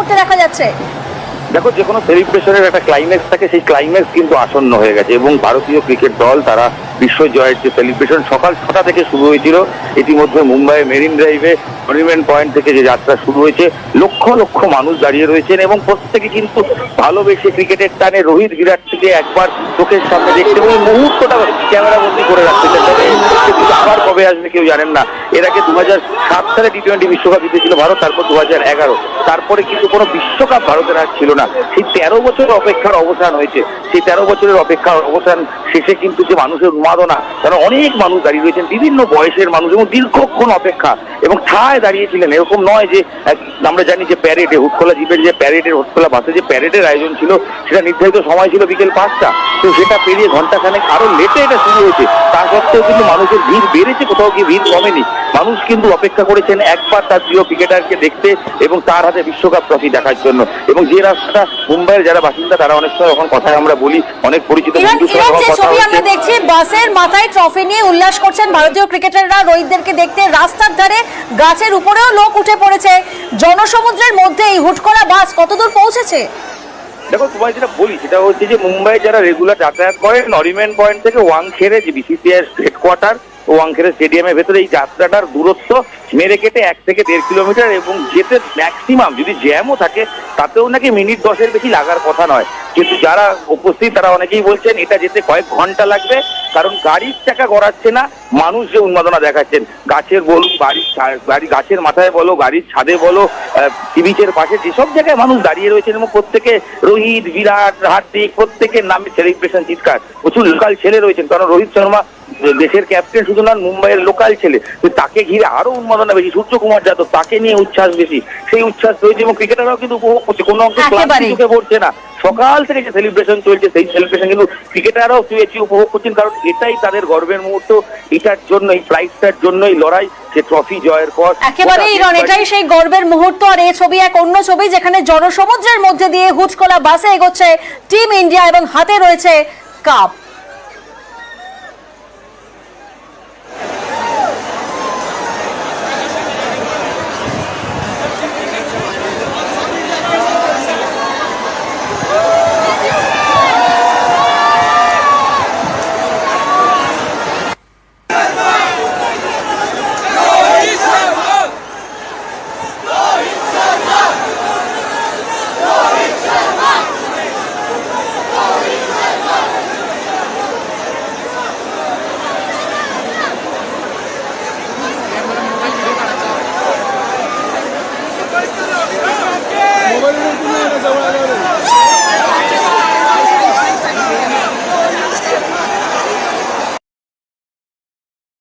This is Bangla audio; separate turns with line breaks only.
করতে দেখা যাচ্ছে?
দেখো, যে কোনো সেলিব্রেশনের একটা ক্লাইম্যাক্স থাকে, সেই ক্লাইম্যাক্স কিন্তু আসন্ন হয়ে গেছে এবং ভারতীয় ক্রিকেট দল তারা বিশ্ব জয়ের যে সেলিব্রেশন সকাল 6টা থেকে শুরু হয়েছিল, ইতিমধ্যে মুম্বাই মেরিন ড্রাইভে মনুমেন্ট পয়েন্ট থেকে যে যাত্রা শুরু হয়েছে, লক্ষ লক্ষ মানুষ দাঁড়িয়ে রয়েছেন এবং প্রত্যেকে কিন্তু ভালোবেসে ক্রিকেটের টানে রোহিত বিরাট থেকে একবার চোখের সামনে দেখতে এবং এই মুহূর্তটা ক্যামেরা বন্দি করে রাখতে চান। এই মুহূর্তে কিন্তু আবার কবে আসবে কেউ জানেন না। এর আগে 2007 সালে টি-20 বিশ্বকাপ জিতেছিল ভারত, তারপর 2011, তারপরে কিন্তু কোনো বিশ্বকাপ ভারতের আর ছিল না। সেই 13 বছরের অপেক্ষার অবসান হয়েছে। সেই 13 বছরের অপেক্ষার অবসান শেষে কিন্তু যে মানুষের উন্মাদনা, কারণ অনেক মানুষ দাঁড়িয়ে রয়েছেন, বিভিন্ন বয়সের মানুষ এবং দীর্ঘক্ষণ অপেক্ষা এবং ঠায় দাঁড়িয়েছিলেন। এরকম নয় যে আমরা জানি যে প্যারেডে হুটখোলা জিপের যে প্যারেডের হুটখোলা বাসে যে প্যারেডের আয়োজন ছিল, সেটা নির্ধারিত সময় ছিল বিকেল 5টা, তো সেটা পেরিয়ে ঘন্টাখানেক আরো লেটে এটা শুরু হয়েছে। তা সত্ত্বেও কিন্তু মানুষের ভিড় বেড়েছে, কোথাও গিয়ে ভিড় কমেনি। মানুষ কিন্তু অপেক্ষা করেছেন একবার তার প্রিয় ক্রিকেটারকে দেখতে এবং তার হাতে বিশ্বকাপ ট্রফি দেখার জন্য। এবং যে রাস্তাটা মুম্বাইয়ের যারা বাসিন্দা তারা অনেক সময় এখন কথায় আমরা বলি, অনেক পরিচিত
ছবি আমরা দেখছি, বাসের মাথায় ট্রফি নিয়ে উল্লাস করছেন ভারতীয় ক্রিকেটাররা রোহিতদেরকে দেখতে। রাস্তার ধারে গাছের উপরেও লোক উঠে পড়েছে। জনসমুদ্রের মধ্যে এই হুটকোলা বাস কতদূর পৌঁছেছে?
দেখো, তোমায় যেটা বলি সেটা হচ্ছে যে মুম্বাই যারা রেগুলার যাতায়াত করেন নরিম্যান পয়েন্ট থেকে ওয়াংখেড়ে যে বিসিসিআই হেডকোয়ার্টার ওয়াংখেড়ে স্টেডিয়ামের ভেতরে, এই যাত্রাটার দূরত্ব মেরে কেটে 1 থেকে 1.5 কিলোমিটার এবং যেতে ম্যাক্সিমাম যদি জ্যামও থাকে তাতেও নাকি মিনিট 10-এর বেশি লাগার কথা নয়। কিন্তু যারা উপস্থিত তারা অনেকেই বলছেন এটা যেতে কয়েক ঘন্টা লাগবে, কারণ গাড়ির চাকা গড়াচ্ছে না। মানুষ যে উন্মাদনা দেখাচ্ছেন, গাছের বলো, বাড়ি গাছের মাথায় বলো, গাড়ির ছাদে বলো, সি বিচের পাশে যেসব জায়গায় মানুষ দাঁড়িয়ে রয়েছেন এবং প্রত্যেকে রোহিত, বিরাট, হার্দিক প্রত্যেকের নামে সেলিব্রেশন চিৎকার। প্রচুর লোকাল ছেলে রয়েছেন, কারণ রোহিত শর্মা দেশের ক্যাপ্টেন শুধু নন, মুম্বাইয়ের লোকাল ছেলে, তো তাকে ঘিরে আরো উন্মাদনা বেশি। সূর্যকুমার যাদব, তাকে নিয়ে উচ্ছ্বাস বেশি, সেই উচ্ছ্বাস রয়েছে এবং ক্রিকেটাররাও কিন্তু উপভোগ করছে, কোনো অংশে ক্লান্তি চোখে পড়ছে না। সকাল থেকে যে সেলিব্রেশন চলছে সেই সেলিব্রেশন কিন্তু ক্রিকেটাররাও শুয়েছি উপভোগ করছেন, কারণ এটাই তাদের গর্বের মুহূর্ত। এটার জন্য, এই প্রাইজটার জন্যই লড়াই, যে ট্রফি জয়ের পর
একেবারেই এটাই সেই গর্বের মুহূর্ত। আর এই ছবি এক অন্য ছবি, যেখানে জনসমুদ্রের মধ্যে দিয়ে হুটকোলা বাসে এগোচ্ছে টিম ইন্ডিয়া এবং হাতে রয়েছে কাপ।